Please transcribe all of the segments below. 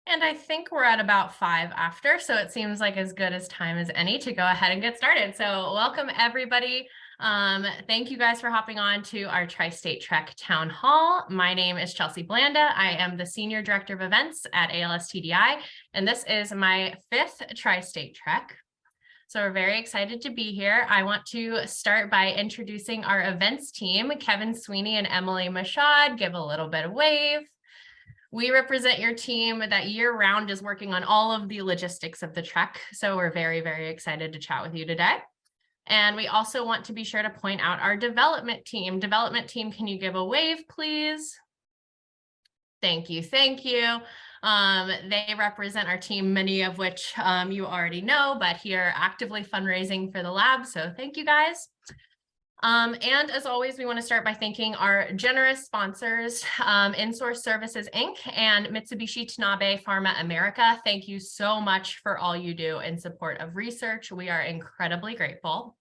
And I think we're at about 5 after, so it seems like as good as time as any to go ahead and get started. So welcome everybody. Thank you guys for hopping on to our Tri-State Trek Town Hall. My name is Chelsea Blanda. I am the Senior Director of Events at ALS TDI, and this is my 5th Tri-State Trek. So we're very excited to be here. I want to start by introducing our events team, Kevin Sweeney and Emily Mashad. Give a little bit of wave. We represent your team that year-round is working on all of the logistics of the trek. So we're very, very excited to chat with you today. And we also want to be sure to point out our development team. Development team, can you give a wave, please? Thank you, thank you. They represent our team, many of which you already know, but here actively fundraising for the lab. So thank you guys. And as always, we want to start by thanking our generous sponsors, InSource Services, Inc. and Mitsubishi Tanabe Pharma America. Thank you so much for all you do in support of research. We are incredibly grateful.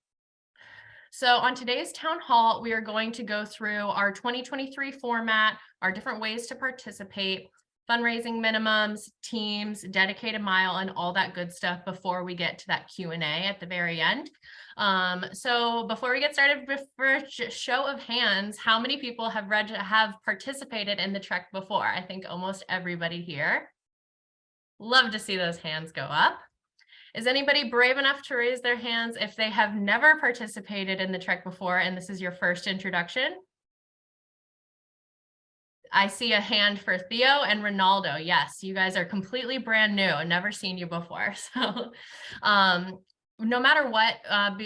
So on today's town hall, we are going to go through our 2023 format, our different ways to participate, fundraising minimums, teams, dedicated mile, and all that good stuff before we get to that Q&A at the very end. So before we get started, for a show of hands, how many people have participated in the trek before? I think almost everybody here. Love to see those hands go up. Is anybody brave enough to raise their hands if they have never participated in the trek before and this is your first introduction? I see a hand for Theo and Ronaldo. Yes, you guys are completely brand new, never seen you before. So no matter what,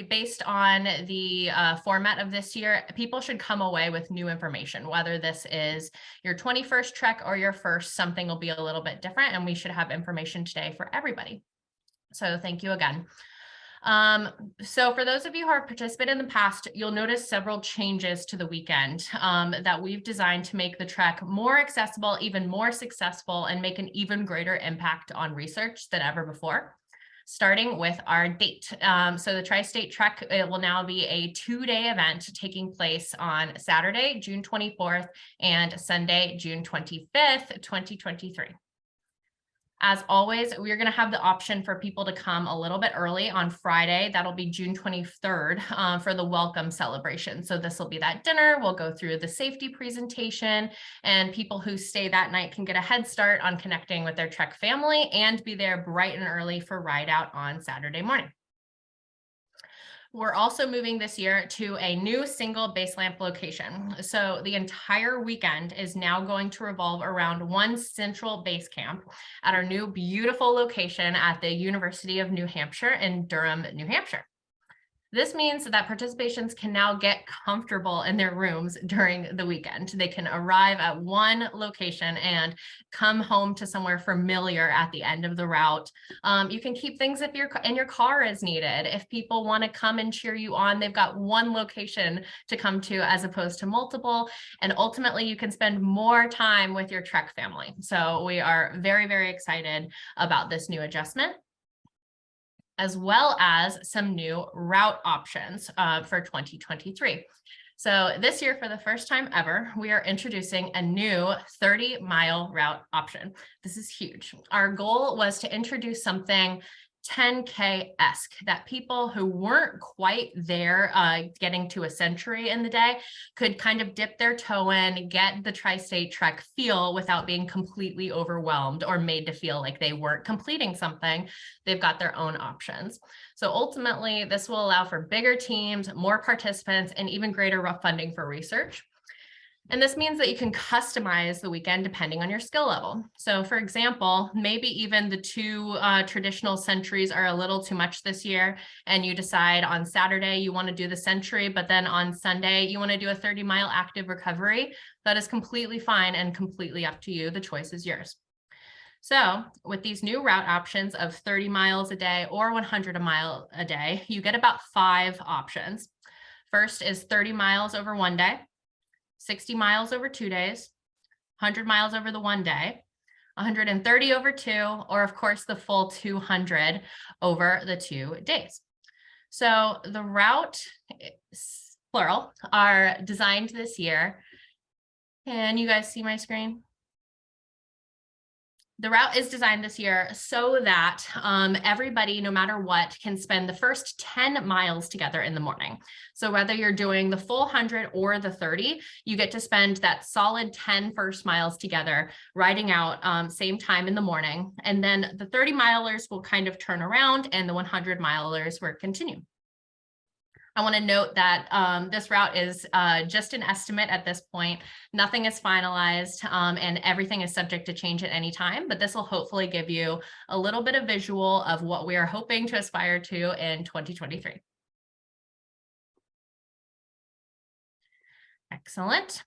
based on the format of this year, people should come away with new information, whether this is your 21st trek or your first, something will be a little bit different, and we should have information today for everybody. So thank you again. So for those of you who have participated in the past, you'll notice several changes to the weekend that we've designed to make the trek more accessible, even more successful, and make an even greater impact on research than ever before. Starting with our date. So the Tri-State Trek, it will now be a 2-day event taking place on Saturday, June 24th and Sunday, June 25th, 2023. As always, we're going to have the option for people to come a little bit early on Friday. That'll be June 23rd for the welcome celebration. So this will be that dinner. We'll go through the safety presentation, and people who stay that night can get a head start on connecting with their Trek family and be there bright and early for ride out on Saturday morning. We're also moving this year to a new single base lamp location. So the entire weekend is now going to revolve around one central base camp at our new beautiful location at the University of New Hampshire in Durham, New Hampshire. This means that participations can now get comfortable in their rooms during the weekend. They can arrive at one location and come home to somewhere familiar at the end of the route. You can keep things if you're in your car as needed. If people want to come and cheer you on, they've got one location to come to as opposed to multiple. And ultimately, you can spend more time with your Trek family. So we are very, very excited about this new adjustment, as well as some new route options for 2023. So this year, for the first time ever, we are introducing a new 30-mile route option. This is huge. Our goal was to introduce something 10K-esque that people who weren't quite there getting to a century in the day could kind of dip their toe in, get the Tri-State Trek feel without being completely overwhelmed or made to feel like they weren't completing something. They've got their own options. So ultimately, this will allow for bigger teams, more participants, and even greater funding for research. And this means that you can customize the weekend depending on your skill level. So for example, maybe even the 2 traditional centuries are a little too much this year, and you decide on Saturday you want to do the century, but then on Sunday you want to do a 30-mile active recovery. That is completely fine and completely up to you. The choice is yours. So with these new route options of 30 miles a day or 100 a mile a day, you get about 5 options. First is 30 miles over 1 day, 60 miles over 2 days, 100 miles over the 1 day, 130 over 2, or of course the full 200 over the 2 days. So the route, plural, are designed this year. Can you guys see my screen? The route is designed this year so that everybody, no matter what, can spend the first 10 miles together in the morning. So whether you're doing the full 100 or the 30, you get to spend that solid 10 first miles together, riding out same time in the morning. And then the 30 milers will kind of turn around and the 100 milers will continue. I want to note that this route is just an estimate at this point. Nothing is finalized and everything is subject to change at any time, but this will hopefully give you a little bit of visual of what we are hoping to aspire to in 2023. Excellent.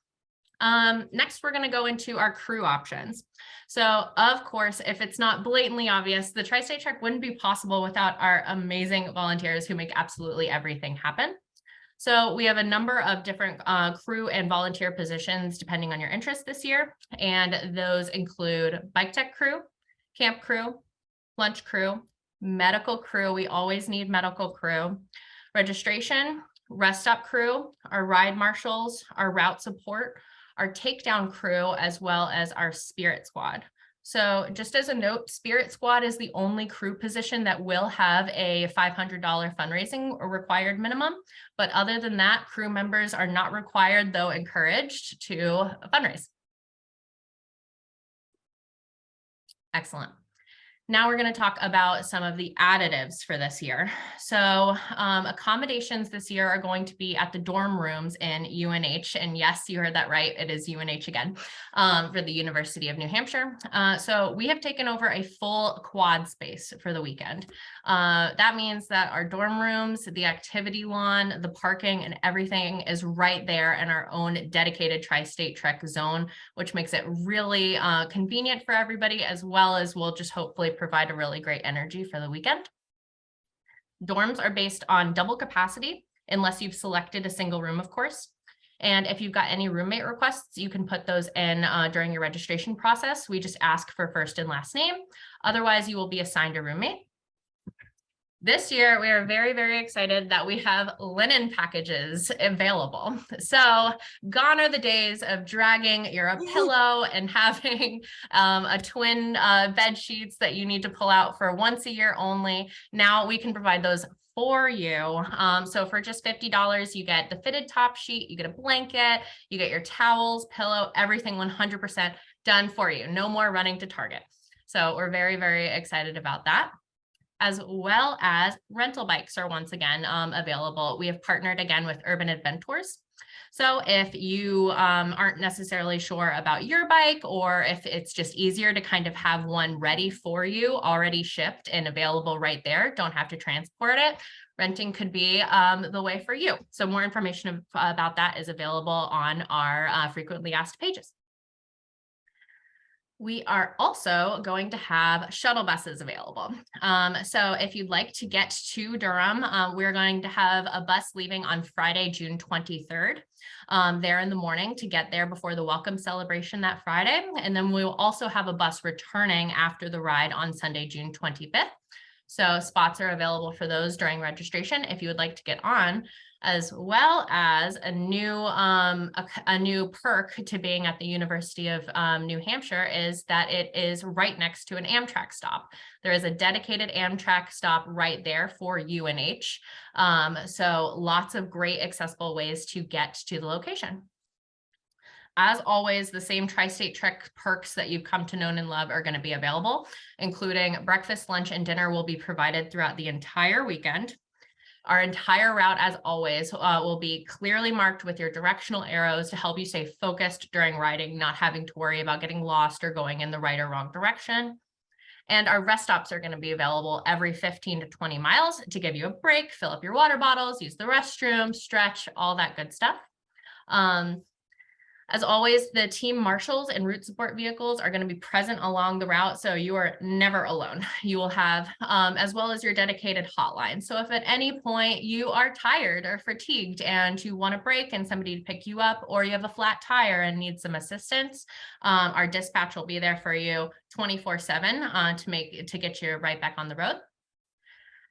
Next, we're going to go into our crew options. So of course, if it's not blatantly obvious, the Tri-State Trek wouldn't be possible without our amazing volunteers who make absolutely everything happen. So we have a number of different crew and volunteer positions depending on your interest this year. And those include bike tech crew, camp crew, lunch crew, medical crew. We always need medical crew, registration, rest stop crew, our ride marshals, our route support, our takedown crew, as well as our spirit squad. So just as a note, Spirit Squad is the only crew position that will have a $500 fundraising required minimum. But other than that, crew members are not required, though encouraged, to fundraise. Excellent. Now we're going to talk about some of the additives for this year. So accommodations this year are going to be at the dorm rooms in UNH. And yes, you heard that right. It is UNH again for the University of New Hampshire. So we have taken over a full quad space for the weekend. That means that our dorm rooms, the activity lawn, the parking, and everything is right there in our own dedicated Tri-State Trek zone, which makes it really convenient for everybody, as well as we'll just hopefully provide a really great energy for the weekend. Dorms are based on double capacity, unless you've selected a single room, of course. And if you've got any roommate requests, you can put those in during your registration process. We just ask for first and last name. Otherwise, you will be assigned a roommate. This year, we are very, very excited that we have linen packages available. So gone are the days of dragging your pillow and having a twin bed sheets that you need to pull out for once a year only. Now we can provide those for you. So for just $50, you get the fitted top sheet, you get a blanket, you get your towels, pillow, everything 100% done for you. No more running to Target. So we're very, very excited about that. As well as rental bikes are once again available. We have partnered again with Urban Adventures. So if you aren't necessarily sure about your bike, or if it's just easier to kind of have one ready for you, already shipped and available right there, don't have to transport it, renting could be the way for you. So more information about that is available on our frequently asked pages. We are also going to have shuttle buses available. So if you'd like to get to Durham, we're going to have a bus leaving on Friday, June 23rd, there in the morning to get there before the welcome celebration that Friday. And then we will also have a bus returning after the ride on Sunday, June 25th. So spots are available for those during registration if you would like to get on, as well as a new perk to being at the University of New Hampshire is that it is right next to an Amtrak stop. There is a dedicated Amtrak stop right there for UNH. So lots of great accessible ways to get to the location. As always, the same Tri-State Trek perks that you've come to know and love are going to be available, including breakfast, lunch, and dinner will be provided throughout the entire weekend. Our entire route, as always, will be clearly marked with your directional arrows to help you stay focused during riding, not having to worry about getting lost or going in the right or wrong direction. And our rest stops are going to be available every 15 to 20 miles to give you a break, fill up your water bottles, use the restroom, stretch, all that good stuff. As always, the team marshals and route support vehicles are going to be present along the route, so you are never alone. You will have, as well as your dedicated hotline. So if at any point you are tired or fatigued and you want a break and somebody to pick you up, or you have a flat tire and need some assistance, our dispatch will be there for you 24/7 to get you right back on the road.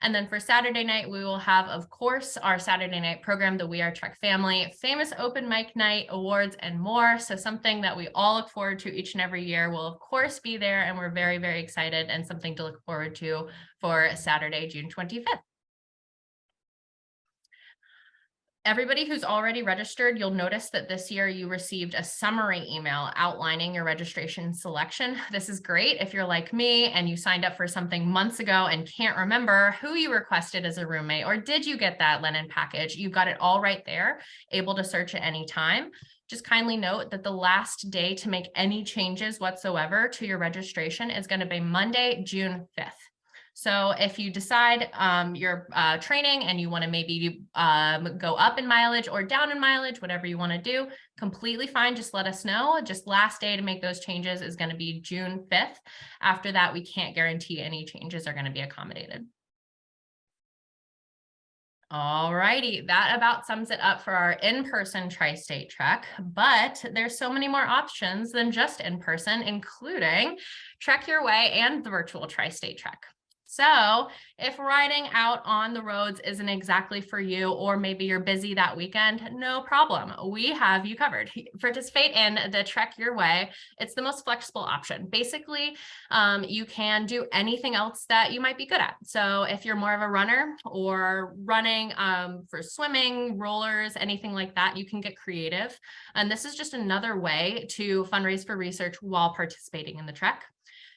And then for Saturday night, we will have, of course, our Saturday night program, the We Are Trek Family, famous open mic night, awards, and more. So something that we all look forward to each and every year will, of course, be there. And we're very, very excited, and something to look forward to for Saturday, June 25th. Everybody who's already registered, you'll notice that this year you received a summary email outlining your registration selection. This is great if you're like me and you signed up for something months ago and can't remember who you requested as a roommate, or did you get that Lennon package? You've got it all right there, able to search at any time. Just kindly note that the last day to make any changes whatsoever to your registration is going to be Monday, June 5th. So if you decide you're training and you want to maybe go up in mileage or down in mileage, whatever you want to do, completely fine. Just let us know. Just last day to make those changes is going to be June 5th. After that, we can't guarantee any changes are going to be accommodated. All righty, that about sums it up for our in-person Tri-State Trek, but there's so many more options than just in-person, including Trek Your Way and the virtual Tri-State Trek. So if riding out on the roads isn't exactly for you, or maybe you're busy that weekend, no problem. We have you covered. Participate in the Trek Your Way. It's the most flexible option. Basically, you can do anything else that you might be good at. So if you're more of a runner or running for swimming, rollers, anything like that, you can get creative. And this is just another way to fundraise for research while participating in the trek.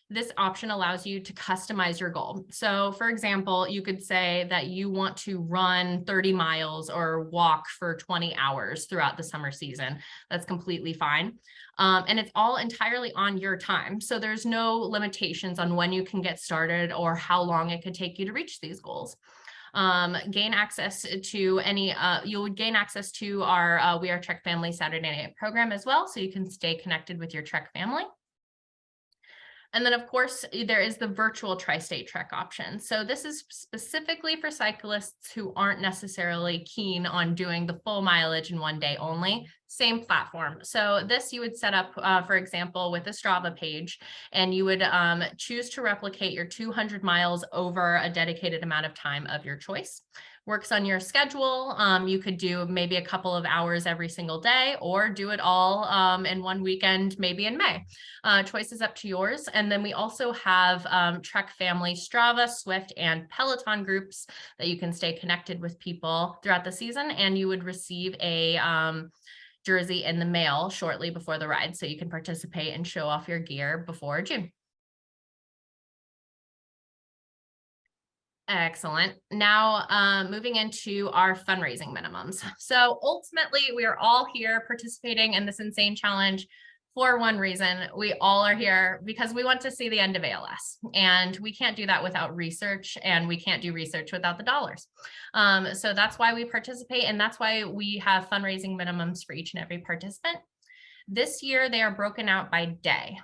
This option allows you to customize your goal. So for example, you could say that you want to run 30 miles or walk for 20 hours throughout the summer season. That's completely fine. And it's all entirely on your time. So there's no limitations on when you can get started or how long it could take you to reach these goals. Gain access to any, you would gain access to our We Are Trek Family Saturday Night program as well. So you can stay connected with your Trek family. And then, of course, there is the virtual Tri-State Trek option. So this is specifically for cyclists who aren't necessarily keen on doing the full mileage in one day only. Same platform. So this you would set up, for example, with a Strava page, and you would choose to replicate your 200 miles over a dedicated amount of time of your choice. Works on your schedule. You could do maybe a couple of hours every single day, or do it all in one weekend, maybe in May. Choice is up to yours. And then we also have Trek Family Strava, Swift, and Peloton groups that you can stay connected with people throughout the season, and you would receive a jersey in the mail shortly before the ride, so you can participate and show off your gear before June. Excellent. Now, moving into our fundraising minimums. So ultimately, we are all here participating in this insane challenge for one reason. We all are here because we want to see the end of ALS, and we can't do that without research, and we can't do research without the dollars. So that's why we participate, and that's why we have fundraising minimums for each and every participant. This year, they are broken out by day.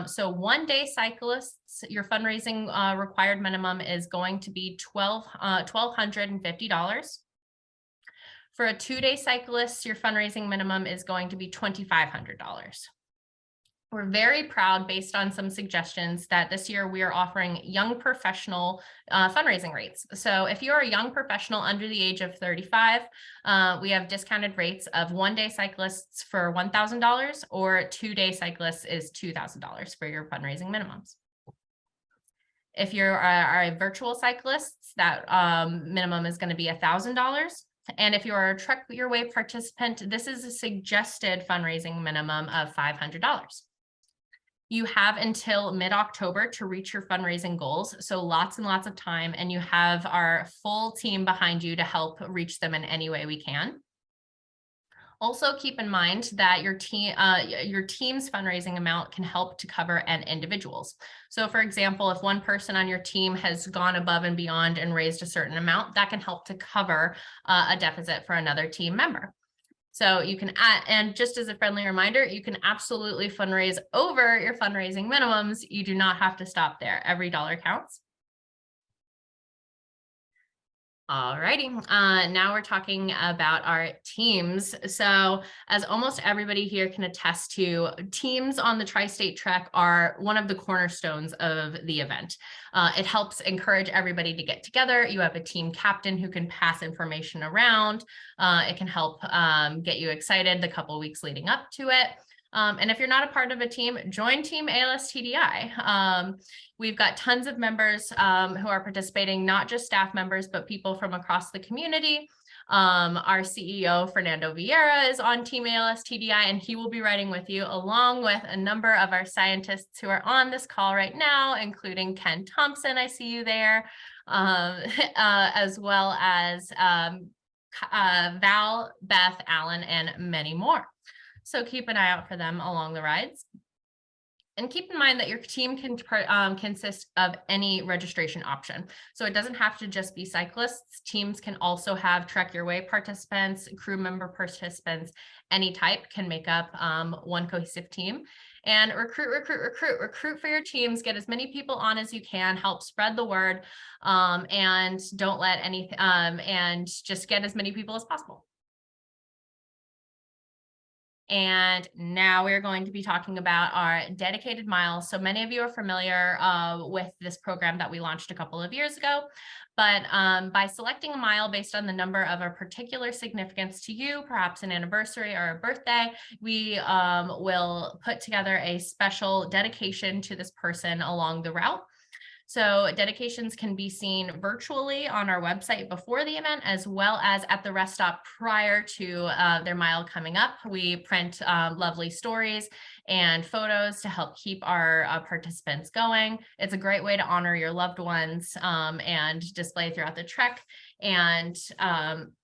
So 1 day cyclists, your fundraising required minimum is going to be $1,250. For a 2 day cyclist, your fundraising minimum is going to be $2,500. We're very proud, based on some suggestions, that this year we are offering young professional fundraising rates. So if you're a young professional under the age of 35, we have discounted rates of 1 day cyclists for $1,000, or 2 day cyclists is $2,000 for your fundraising minimums. If you're a virtual cyclists, that minimum is going to be $1,000. And if you're a Trek Your Way participant, this is a suggested fundraising minimum of $500. You have until mid-October to reach your fundraising goals, so lots and lots of time, and you have our full team behind you to help reach them in any way we can. Also, keep in mind that your team's fundraising amount can help to cover an individual's. So for example, if one person on your team has gone above and beyond and raised a certain amount, that can help to cover a deficit for another team member. So you can add, and just as a friendly reminder, you can absolutely fundraise over your fundraising minimums. You do not have to stop there. Every dollar counts. Alrighty, now we're talking about our teams. So as almost everybody here can attest to, teams on the Tri-State Trek are one of the cornerstones of the event. It helps encourage everybody to get together. You have a team captain who can pass information around. It can help get you excited the couple weeks leading up to it. And if you're not a part of a team, join Team ALS-TDI. We've got tons of members who are participating, not just staff members, but people from across the community. Our CEO, Fernando Vieira, is on Team ALS-TDI, and he will be riding with you, along with a number of our scientists who are on this call right now, including Ken Thompson, I see you there, as well as Val, Beth, Alan, and many more. So keep an eye out for them along the rides. And keep in mind that your team can consist of any registration option. So it doesn't have to just be cyclists. Teams can also have Trek Your Way participants, crew member participants, any type can make up one cohesive team. And recruit for your teams. Get as many people on as you can. Help spread the word, and don't let anything. And just get as many people as possible. And now we're going to be talking about our dedicated miles. So many of you are familiar with this program that we launched a couple of years ago, but by selecting a mile based on the number of a particular significance to you, perhaps an anniversary or a birthday, we will put together a special dedication to this person along the route. So dedications can be seen virtually on our website before the event, as well as at the rest stop prior to their mile coming up. We print lovely stories and photos to help keep our participants going. It's a great way to honor your loved ones and display throughout the trek. And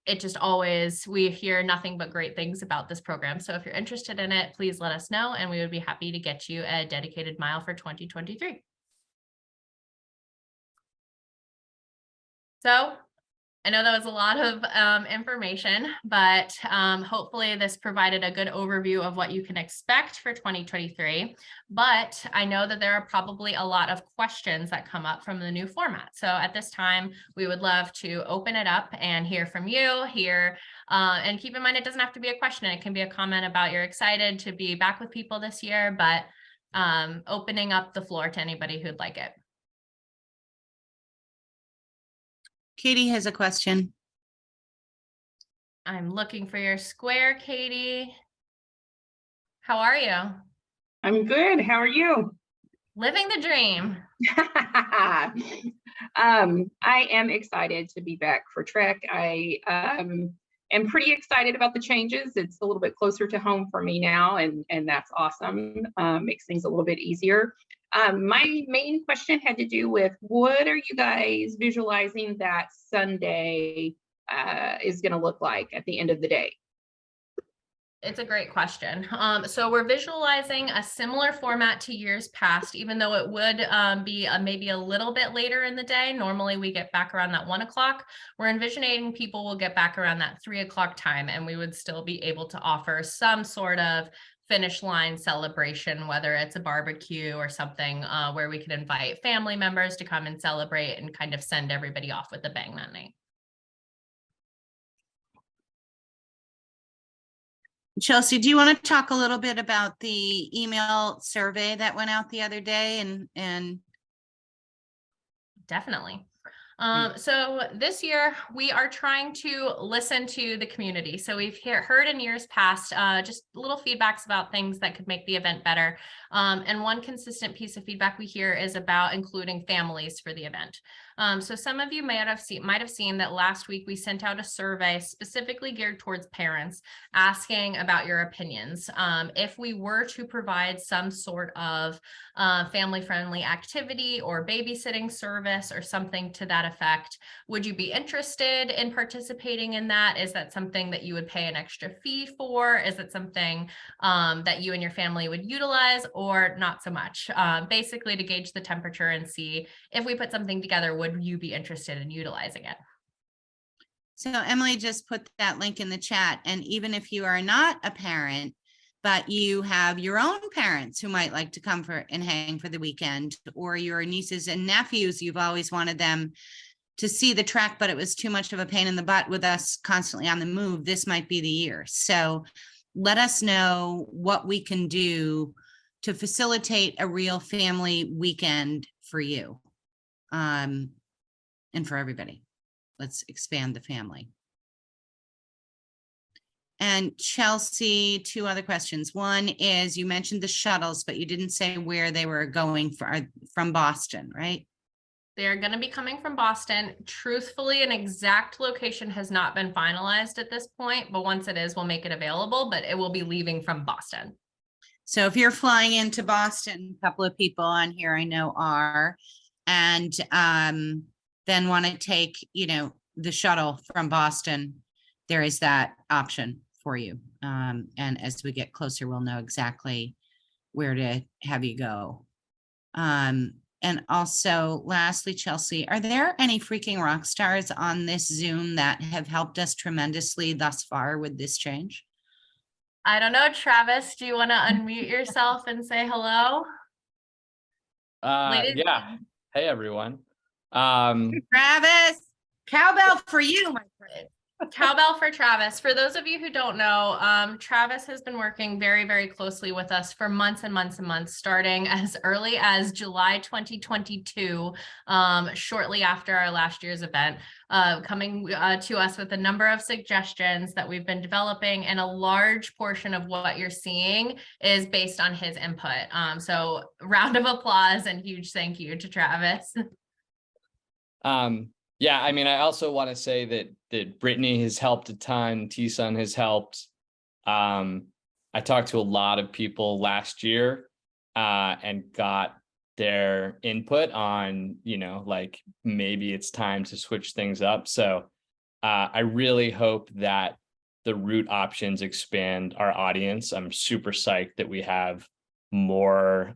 it just always, we hear nothing but great things about this program. So if you're interested in it, please let us know, and we would be happy to get you a dedicated mile for 2023. So I know that was a lot of information, but hopefully this provided a good overview of what you can expect for 2023. But I know that there are probably a lot of questions that come up from the new format. So at this time, we would love to open it up and hear from you here. And keep in mind, it doesn't have to be a question. It can be a comment about you're excited to be back with people this year, but opening up the floor to anybody who'd like it. Katie has a question. I'm looking for your square, Katie. How are you? I'm good. How are you? Living the dream. I am excited to be back for Trek. I am pretty excited about the changes. It's a little bit closer to home for me now, and that's awesome. Makes things a little bit easier. My main question had to do with, what are you guys visualizing that Sunday is going to look like at the end of the day? It's a great question. So we're visualizing a similar format to years past, even though it would be maybe a little bit later in the day. Normally we get back around that 1 o'clock. We're envisioning people will get back around that 3 o'clock time, and we would still be able to offer some sort of finish line celebration, whether it's a barbecue or something where we can invite family members to come and celebrate and kind of send everybody off with a bang that night. Chelsea, do you want to talk a little bit about the email survey that went out the other day? And Definitely. So this year we are trying to listen to the community. So we've heard in years past, just little feedbacks about things that could make the event better. And one consistent piece of feedback we hear is about including families for the event. So some of you might have seen that last week we sent out a survey specifically geared towards parents, asking about your opinions. If we were to provide some sort of family-friendly activity or babysitting service or something to that effect, would you be interested in participating in that? Is that something that you would pay an extra fee for? Is it something that you and your family would utilize, or not so much? Basically to gauge the temperature and see if we put something together, would you be interested in utilizing it? so Emily just put that link in the chat. And even if you are not a parent, but you have your own parents who might like to come for and hang for the weekend, or your nieces and nephews, you've always wanted them to see the track, but it was too much of a pain in the butt with us constantly on the move, this might be the year. So let us know what we can do to facilitate a real family weekend for you. And for everybody. Let's expand the family. And Chelsea, 2 other questions. One is, you mentioned the shuttles, but you didn't say where they were going from Boston, right? They're going to be coming from Boston. Truthfully, an exact location has not been finalized at this point, but once it is, we'll make it available, but it will be leaving from Boston. So if you're flying into Boston, a couple of people on here I know are, and then want to take, the shuttle from Boston, there is that option for you. And as we get closer, we'll know exactly where to have you go. And also, lastly, Chelsea, are there any freaking rock stars on this Zoom that have helped us tremendously thus far with this change? I don't know, Travis, do you want to unmute yourself and say hello? Ladies- Yeah. Hey, everyone. Travis, cowbell for you, my friend. Cowbell for Travis. For those of you who don't know, Travis has been working very, very closely with us for months and months and months, starting as early as July 2022, shortly after our last year's event, coming to us with a number of suggestions that we've been developing, and a large portion of what you're seeing is based on his input. So round of applause and huge thank you to Travis. Yeah, I mean, I also want to say that Brittany has helped a ton. T-Sun has helped. I talked to a lot of people last year and got their input on, like maybe it's time to switch things up. So I really hope that the route options expand our audience. I'm super psyched that we have more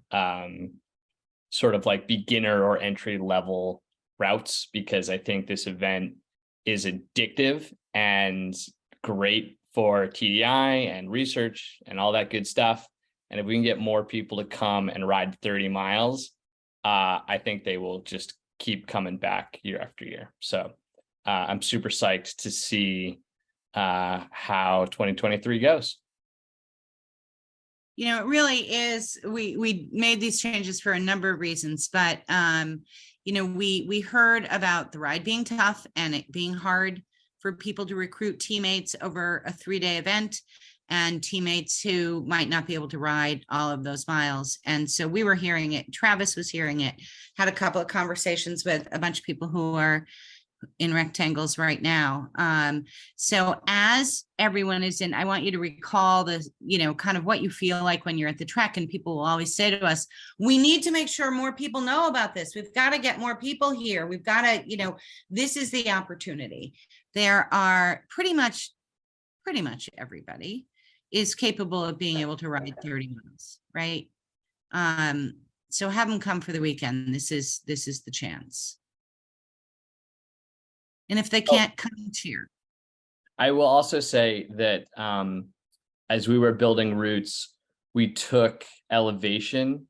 sort of like beginner or entry level routes, because I think this event is addictive and great for TDI and research and all that good stuff. And if we can get more people to come and ride 30 miles, I think they will just keep coming back year after year. So I'm super psyched to see how 2023 goes. It really is. We made these changes for a number of reasons, but we heard about the ride being tough and it being hard for people to recruit teammates over a 3-day event, and teammates who might not be able to ride all of those miles. And so we were hearing it. Travis was hearing it, had a couple of conversations with a bunch of people who are in rectangles right now. So as everyone is in, I want you to recall the, kind of what you feel like when you're at the track, and people will always say to us, we need to make sure more people know about this. We've got to get more people here. We've got to, this is the opportunity. There are pretty much everybody is capable of being able to ride 30 miles, right? So have them come for the weekend. This is the chance. And if they can't come, cheer. I will also say that as we were building routes, we took elevation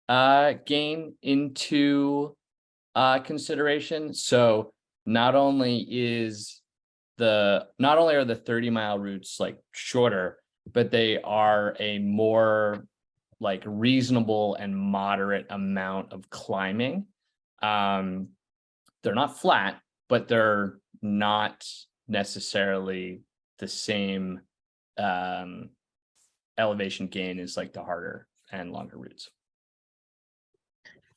gain into consideration. So not only are the 30-mile routes like shorter, but they are a more like reasonable and moderate amount of climbing. They're not flat, but they're not necessarily the same elevation gain as like the harder and longer routes.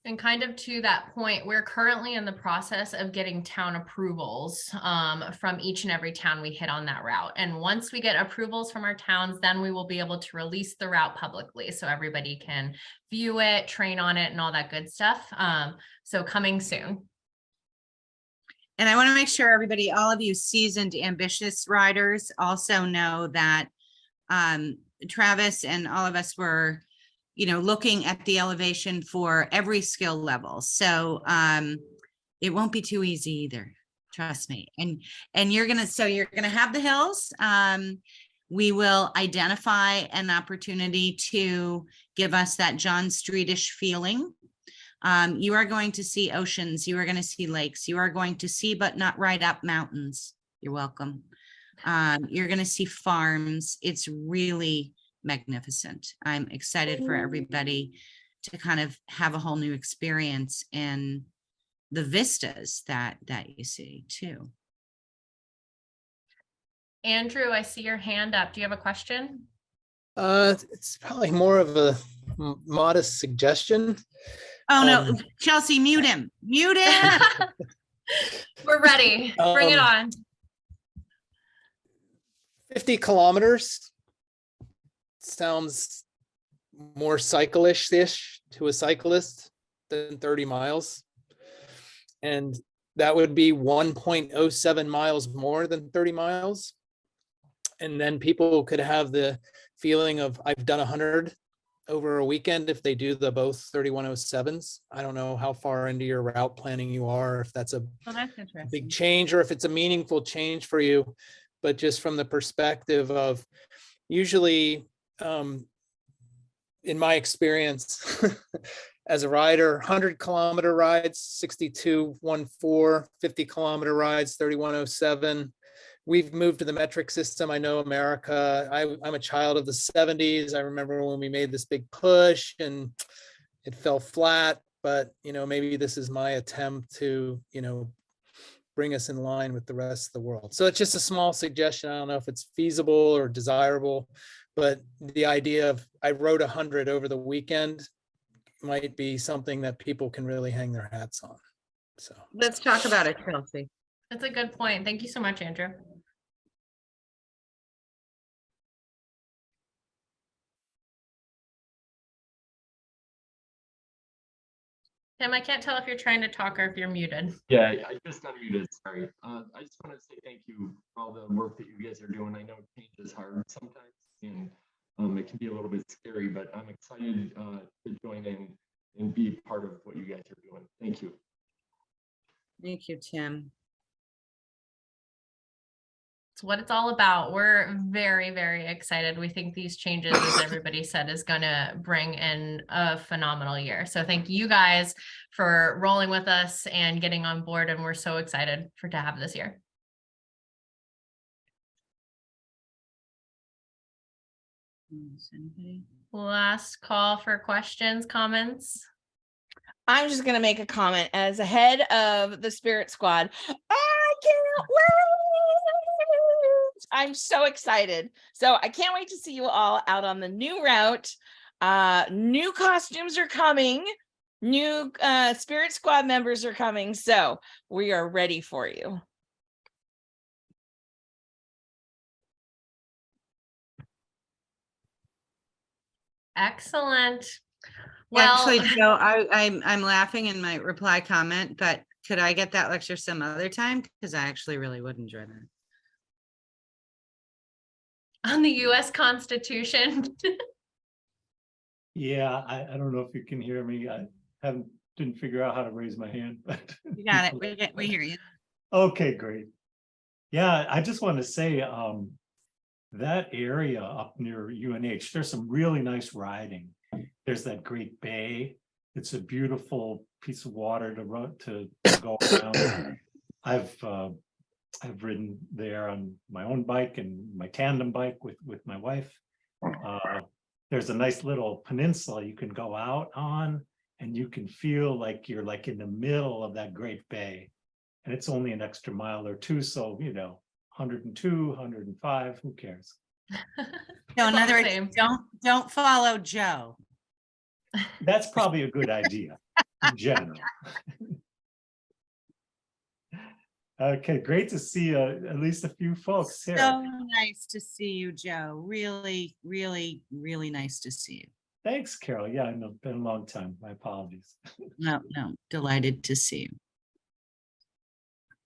And kind of to that point, we're currently in the process of getting town approvals from each and every town we hit on that route. And once we get approvals from our towns, then we will be able to release the route publicly so everybody can view it, train on it, and all that good stuff. So coming soon. And I want to make sure everybody, all of you seasoned, ambitious riders, also know that Travis and all of us were, looking at the elevation for every skill level. So it won't be too easy either. Trust me. And you're going to have the hills. We will identify an opportunity to give us that John Streetish feeling. You are going to see oceans, you are going to see lakes, you are going to see, but not ride up mountains. You're welcome. You're going to see farms. It's really magnificent. I'm excited for everybody to kind of have a whole new experience in the vistas that you see too. Andrew, I see your hand up. Do you have a question? It's probably more of a modest suggestion. Oh no, Um, Chelsea, mute him. Mute him. We're ready. Bring it on. 50 kilometers sounds more cyclish-ish to a cyclist than 30 miles. And that would be 1.07 miles more than 30 miles. And then people could have the feeling of, I've done 100 over a weekend if they do the both 3107s. I don't know how far into your route planning you are, if that's a Well, that's interesting. big change or if it's a meaningful change for you. But just from the perspective of usually, in my experience as a rider, 100-kilometer rides, 6214, 50-kilometer rides, 3107. We've moved to the metric system. I know America, I'm a child of the 70s. I remember when we made this big push and it fell flat, but maybe this is my attempt to, bring us in line with the rest of the world. So it's just a small suggestion. I don't know if it's feasible or desirable, but the idea of I rode 100 over the weekend might be something that people can really hang their hats on. So Let's talk about it, Chelsea. That's a good point. Thank you so much, Andrew. Tim, I can't tell if you're trying to talk or if you're muted. Yeah, I just unmuted, sorry. I just want to say thank you for all the work that you guys are doing. I know change is hard sometimes and it can be a little bit scary, but I'm excited to join in and be part of what you guys are doing. Thank you. Thank you, Tim. It's what it's all about. We're very, very excited. We think these changes, as everybody said, is going to bring in a phenomenal year. So thank you guys for rolling with us and getting on board. And we're so excited to have this year. Last call for questions, comments. I'm just going to make a comment as a head of the Spirit Squad. I can't wait. I'm so excited. So I can't wait to see you all out on the new route. New costumes are coming. New Spirit Squad members are coming. So we are ready for you. Excellent. Well, Actually, Joe, I'm laughing in my reply comment, but could I get that lecture some other time? Because I actually really would enjoy that. on the US Constitution. Yeah, I don't know if you can hear me. I didn't figure out how to raise my hand, but You got it. We hear you. okay, great. Yeah, I just want to say that area up near UNH, there's some really nice riding. There's that great bay. It's a beautiful piece of water to run to go around. I've ridden there on my own bike and my tandem bike with my wife. There's a nice little peninsula you can go out on, and you can feel like you're like in the middle of that great bay. And it's only an extra mile or two, so 102, 105, who cares? No, in It's all other the words, same. don't follow Joe. That's probably a good idea in general. Okay, great to see at least a few folks here. So nice to see you, Joe. Really, really, really nice to see you. Thanks, Carol. Yeah, I know it's been a long time. My apologies. No, delighted to see you.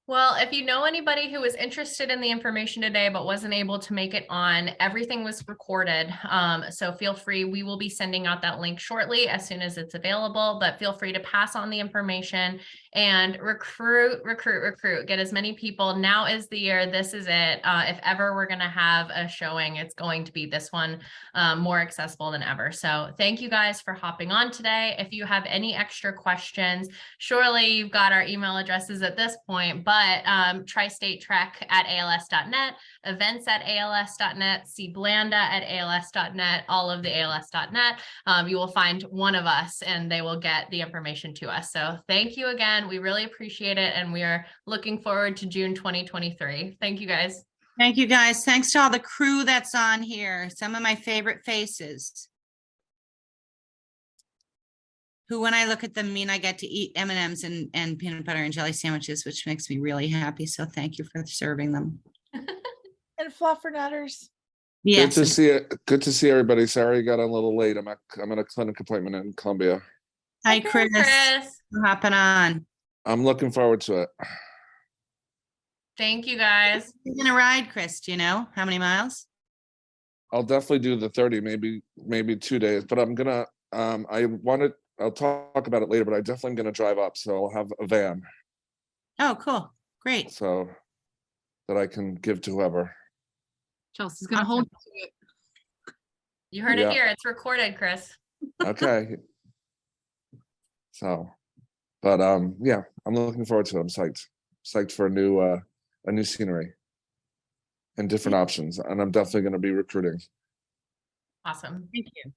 Well, if you know anybody who was interested in the information today but wasn't able to make it on, everything was recorded. So feel free, we will be sending out that link shortly as soon as it's available, but feel free to pass on the information and recruit, get as many people. Now is the year, this is it. If ever we're gonna have a showing, it's going to be this one, more accessible than ever. So thank you guys for hopping on today. If you have any extra questions, surely you've got our email addresses at this point, but tristatetrek@als.net, events@als.net, see Blanda at als.net, all of the als.net. You will find one of us and they will get the information to us. So thank you again. We really appreciate it. And we are looking forward to June 2023. Thank you guys. Thank you, guys. Thanks to all the crew that's on here. Some of my favorite faces. Who, when I look at them, mean I get to eat M&Ms and peanut butter and jelly sandwiches, which makes me really happy. So thank you for serving them. And fluffernutters. Yes. Good to see it. Good to see everybody. Sorry I got on a little late. I'm at a clinic appointment in Columbia. Hi, Okay, Chris. Chris. For hopping on. I'm looking forward to it. Thank you guys. You're gonna ride, Chris. Do you know how many miles? I'll definitely do the 30, maybe 2 days, but I'm gonna, I'll talk about it later, but I definitely am gonna drive up. So I'll have a van Oh, cool. Great. so that I can give to whoever. Chelsea's gonna hold you to it. You heard Yeah. it here. It's recorded, Chris. Okay. So, but yeah, I'm looking forward to it. I'm psyched for a new scenery and different options. And I'm definitely gonna be recruiting. Awesome. Thank you.